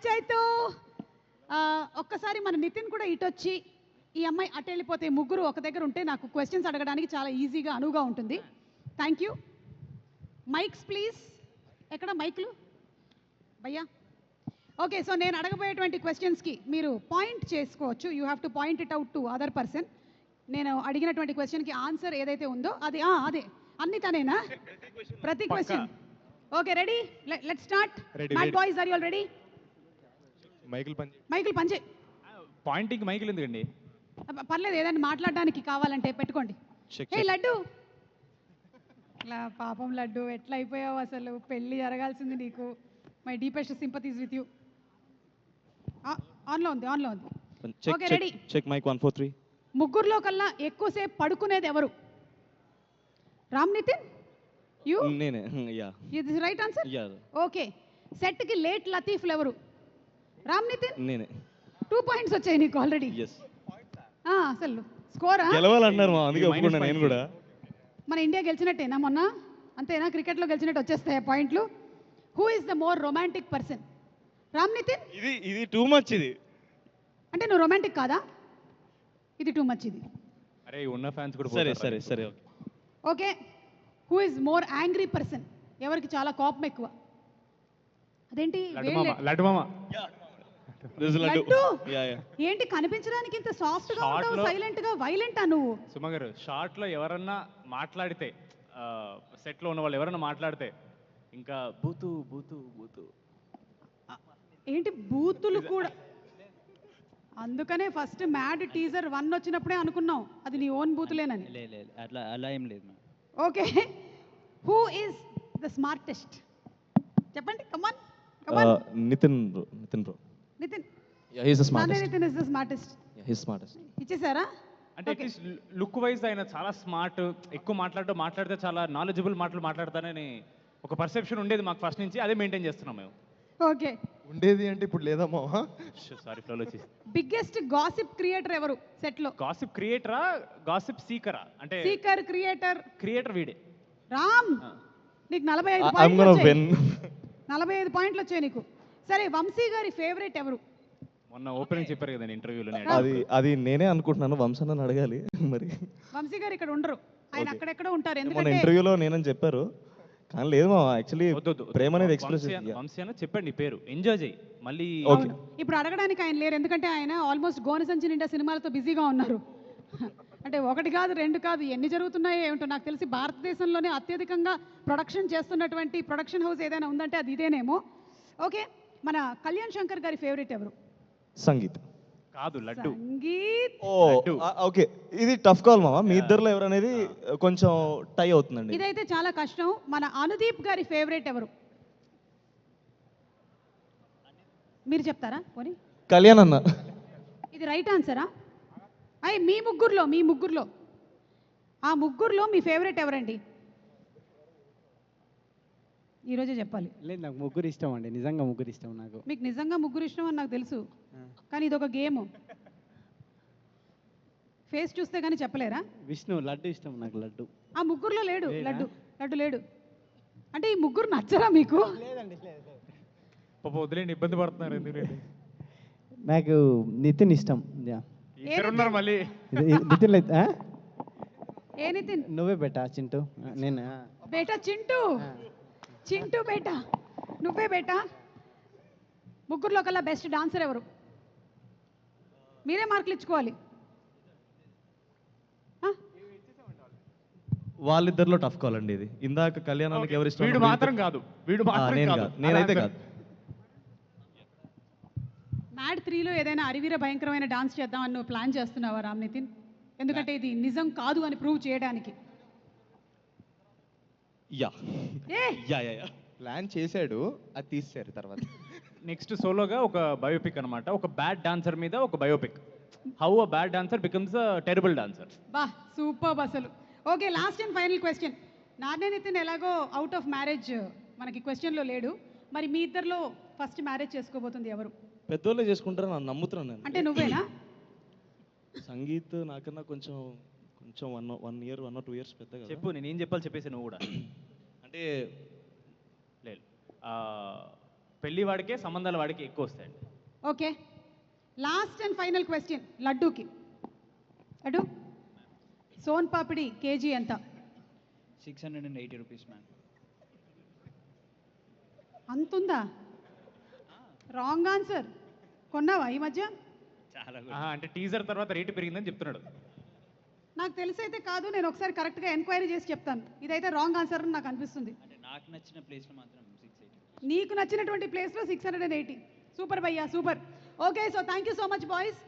చైతు. ఒక్కసారి మన నితిన్ కూడా ఇటొచ్చి ఈ అమ్మాయి అటు వెళ్ళిపోతే ముగ్గురు ఒక దగ్గర ఉంటే నాకు క్వశ్చన్స్ అడగడానికి చాలా ఈజీగా అనువుగా ఉంటుంది. Thank you. Mics please. ఎక్కడ మైక్లు భయ్యా? ఓకే, సో నేను అడగబోయేటువంటి క్వశ్చన్స్కి మీరు పాయింట్ చేసుకోవచ్చు. You have to point it out to other person. నేను అడిగినటువంటి క్వశ్చన్కి ఆన్సర్ ఏదైతే ఉందో అది అదే అన్ని తనేనా? ప్రతి question. Okay, ready? Let's start. Mad boys, are you all ready? Michael పంచే. పాయింటింగ్ మైకిల్ ఎందుకండి? పర్లేదు, ఏదైనా మాట్లాడడానికి కావాలంటే పెట్టుకోండి. ఏ లడ్డు, పాపం లడ్డు, ఎట్లా అయిపోయావు అసలు? పెళ్ళి జరగాల్సింది నీకు. My deepest sympathies with you. ఆన్లో ఉంది. Okay, ready? Check mike 1 4 3. ముగ్గురులో కల్లా ఎక్కువసేపు పడుకునేది ఎవరు? రామ్ నితిన్, యూ? నేనే. యా, ఇది right answer. Yeah. Okay, set కి లేట్ లతీఫ్లు ఎవరు? రామ్ నితిన్. నేనే. 2 పాయింట్స్ వచ్చాయి నీకు ఆల్రెడీ. yes. అసలు స్కోరా? గెలవాలన్నారు మా, అందుకే ఒప్పుకున్నా నేను కూడా. మన ఇండియా గెలిచినట్టేనా మొన్న? అంతేనా? క్రికెట్లో గెలిచినట్టు వచ్చేస్తాయి పాయింట్లు. Who is the more romantic person? Ram Nitin. ఇది టూ మచ్. ఇది అంటే నువ్వు రొమాంటిక్ కాదా? ఇది టూ మచ్. ఇది అరే ఉన్న ఫ్యాన్స్ కూడా సరే సరే సరే. Okay, who is more angry person? ఎవరికి చాలా కోపం ఎక్కువ? అదేంటి లడ్డు మామ. లడ్డు ఏంటి కనిపించడానికి ఇంత సాఫ్ట్ గా ఉంటావు, సైలెంట్ గా వైలెంటా నువ్వు? సుమ గారు, షార్ట్ లో ఎవరన్నా మాట్లాడితే, సెట్ లో ఉన్న వాళ్ళు ఎవరన్నా మాట్లాడితే ఇంకా బూతు బూతు బూతు. ఏంటి బూతులు కూడా? అందుకనే ఫస్ట్ మ్యాడ్ టీజర్ 1 వచ్చినప్పుడే అనుకున్నాం అది నీ ఓన్ బూతులేనని. అలా ఏం లేదు. Okay, who is the smartest? చెప్పండి, come on come on. Nitin bro. Nitin. Yeah, he is the smartest. Nitin is the smartest. Yeah, he is smartest. ఇచ్చేసారా? అంటే అట్లీస్ట్ లుక్ వైజ్ ఆయన చాలా స్మార్ట్, ఎక్కువ మాట్లాడితే చాలా నాలెడ్జబుల్ మాటలు మాట్లాడతానని ఒక పర్సెప్షన్ ఉండేది మాకు ఫస్ట్ నుంచి. అదే మెయింటైన్ చేస్తున్నాం మేము. ఓకే, ఉండేది అంటే ఇప్పుడు లేదమ్మా. సారీ, ఫ్లోలో వచ్చేసి. బిగ్గెస్ట్ గాసిప్ క్రియేటర్ ఎవరు సెట్ లో? గాసిప్ క్రియేటరా, గాసిప్ సీకరా? అంటే సీకర్, క్రియేటర్ వీడే. రామ్, నీకు 45 I'm పాయింట్లు gonna వచ్చాయి. win. 45 పాయింట్లు వచ్చాయి నీకు. సరే, వంశీ గారి ఫేవరెట్ ఎవరు? మొన్న ఓపెనింగ్ చెప్పారు కదండి ఇంటర్వ్యూలో. అది నేనే అనుకుంటున్నాను. వంశన్న అడగాలి మరి. వంశీ గారు ఇక్కడ ఉండరు, ఆయన అక్కడెక్కడ ఉంటారు. మన ఎందుకంటే ఇంటర్వ్యూలో నేనని చెప్పారు, కానీ లేదు మా, యాక్చువల్లీ ప్రేమ అనేది ఎక్స్ప్రెస్. వంశీ అని చెప్పండి నీ పేరు, ఎంజాయ్ చేయి మళ్ళీ. అవును, ఇప్పుడు అడగడానికి ఆయన లేరు, ఎందుకంటే ఆయన ఆల్మోస్ట్ గోన సంచి నిండా సినిమాలతో బిజీగా ఉన్నారు. అంటే 1 కాదు 2 కాదు, ఎన్ని జరుగుతున్నాయో ఏమిటో. నాకు తెలిసి భారతదేశంలోనే అత్యధికంగా ప్రొడక్షన్ చేస్తున్నటువంటి ప్రొడక్షన్ హౌస్ ఏదైనా ఉందంటే అది ఇదేనేమో. ఓకే, మన కళ్యాణ్ శంకర్ గారి ఫేవరెట్ ఎవరు? సంగీత్. కాదు, లడ్డు. సంగీత్. ఓకే, ఇది టఫ్ కాల్ మామ. మీ ఇద్దరులో ఎవరనేది కొంచెం టై అవుతుందండి. ఇదైతే చాలా కష్టం. మన అనుదీప్ గారి ఫేవరెట్ ఎవరు? మీరు చెప్తారా పోనీ? కళ్యాణ్ అన్న. ఇది రైట్ ఆన్సరా? మీ ముగ్గురులో ఆ ముగ్గురులో మీ ఫేవరెట్ ఎవరండి? ఈరోజే చెప్పాలి. లేదు, నాకు ముగ్గురు ఇష్టం అండి. నిజంగా ముగ్గురు ఇష్టం నాకు. మీకు నిజంగా ముగ్గురు ఇష్టం అని నాకు తెలుసు, కానీ ఇది ఒక గేమ్. ఫేస్ చూస్తే కానీ చెప్పలేరా? విష్ణు, లడ్డు ఇష్టం నాకు. లడ్డు ఆ ముగ్గురులో లేడు. లడ్డు లేడు. అంటే ఈ ముగ్గురు నచ్చరా మీకు? లేదండి. పాప వదిలేండి, ఇబ్బంది పడుతున్నారు. ఎందుకంటే నాకు నితిన్ ఇష్టం. ఇద్దరున్నారు మళ్ళీ. నితిన్ లేదు. ఏ నితిన్? నువ్వే బేటా చింటూ. నేను బేటా చింటూ బేటా నువ్వే బేటా. ముగ్గురులో కల్లా బెస్ట్ డాన్సర్ ఎవరు? మీరే మార్కులు ఇచ్చుకోవాలి. వాళ్ళిద్దరిలో టఫ్ కాల్ అండి ఇది. ఇందాక కళ్యాణానికి ఎవరు ఇష్టం? వీడు మాత్రం కాదు. నేనైతే కాదు. మ్యాడ్ 3లో ఏదైనా అరివీర భయంకరమైన డాన్స్ చేద్దామని నువ్వు ప్లాన్ చేస్తున్నావా రామ్ నితిన్? ఎందుకంటే ఇది నిజం కాదు అని ప్రూవ్ చేయడానికి. ప్లాన్ చేశాడు, అది తీసారు తర్వాత. నెక్స్ట్ సోలోగా ఒక బయోపిక్ అనమాట. ఒక బ్యాడ్ డాన్సర్ మీద ఒక biopic. How a bad dancer becomes a terrible dancer. బా, సూపర్ అసలు. Okay, last and final question. నాన్నే నితిన్ ఎలాగో అవుట్ ఆఫ్ మ్యారేజ్ మనకి క్వశ్చన్లో లేడు. మరి మీ ఇద్దరిలో ఫస్ట్ మ్యారేజ్ చేసుకోబోతుంది ఎవరు? పెద్దోళ్ళే చేసుకుంటారు నన్ను నమ్ముతున్నాను నేను. అంటే నువ్వేనా? సంగీత్ నాకన్నా కొంచెం 1 year 1 or 2 years పెద్ద కదా. చెప్పు, నేనేం చెప్పాలి చెప్పేసి నువ్వు కూడా. అంటే లేదు, పెళ్లి వాడికే సంబంధాల వాడికి ఎక్కువ వస్తాయండి. Okay, last and final question లడ్డూకి. లడ్డు, సోన్ పాపిడి కేజీ ఎంత? 680 rupees, ma'am. అంతుందా? Wrong answer. కొన్నావా ఈ మధ్య? చాలా అంటే టీజర్ తర్వాత రేటు పెరిగిందని చెప్తున్నాడు. నాకు తెలిసైతే కాదు, నేను ఒకసారి కరెక్ట్గా ఎంక్వైరీ చేసి చెప్తాను. ఇదైతే రాంగ్ ఆన్సర్ అని నాకు అనిపిస్తుంది. అంటే నాకు నచ్చిన ప్లేస్లో మాత్రం 680. నీకు నచ్చినటువంటి ప్లేస్లో 680. సూపర్ భయ్యా, super. Okay, so thank you so much boys.